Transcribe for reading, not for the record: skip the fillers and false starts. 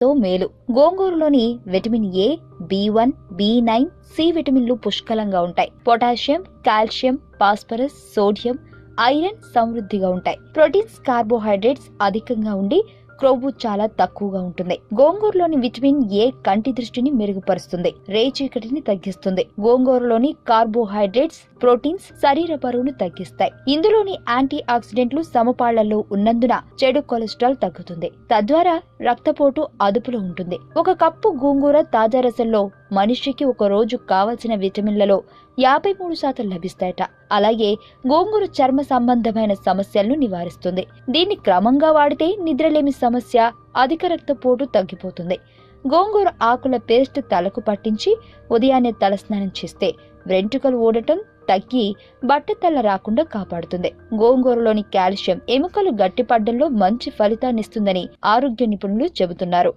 తో మేలు. గోంగూరలోని vitamin A, B1, B9, C విటమిన్లు పుష్కలంగా ఉంటాయి. Potassium, calcium, phosphorus, sodium, iron సమృద్ధిగా ఉంటాయి. ప్రోటీన్స్, కార్బోహైడ్రేట్స్ అధికంగా ఉండి క్రొవ్వు చాలా తక్కువగా ఉంటుంది. గోంగూరలోని విటమిన్ ఏ కంటి దృష్టిని మెరుగుపరుస్తుంది, రేచీకటిని తగ్గిస్తుంది. గోంగూరలోని కార్బోహైడ్రేట్స్, ప్రోటీన్స్ శరీర బరువును తగ్గిస్తాయి. ఇందులోని యాంటీ ఆక్సిడెంట్లు సమపాళ్లలో ఉన్నందున చెడు కొలెస్ట్రాల్ తగ్గుతుంది, తద్వారా రక్తపోటు అదుపులో ఉంటుంది. ఒక కప్పు గోంగూర తాజా రసంలో మనిషికి ఒక రోజు కావలసిన విటమిన్లలో 53% లభిస్తాయట. అలాగే గోంగూర చర్మ సంబంధమైన సమస్యలను నివారిస్తుంది. దీన్ని క్రమంగా వాడితే నిద్రలేమి సమస్య, అధిక రక్తపోటు తగ్గిపోతుంది. గోంగూర ఆకుల పేస్ట్ తలకు పట్టించి ఉదయాన్నే తలస్నానం చేస్తే వెంట్రుకలు ఊడటం తగ్గి బట్టతల రాకుండా కాపాడుతుంది. గోంగూరలోని కాల్షియం ఎముకలు గట్టిపడ్డంలో మంచి ఫలితాన్నిస్తుందని ఆరోగ్య నిపుణులు చెబుతున్నారు.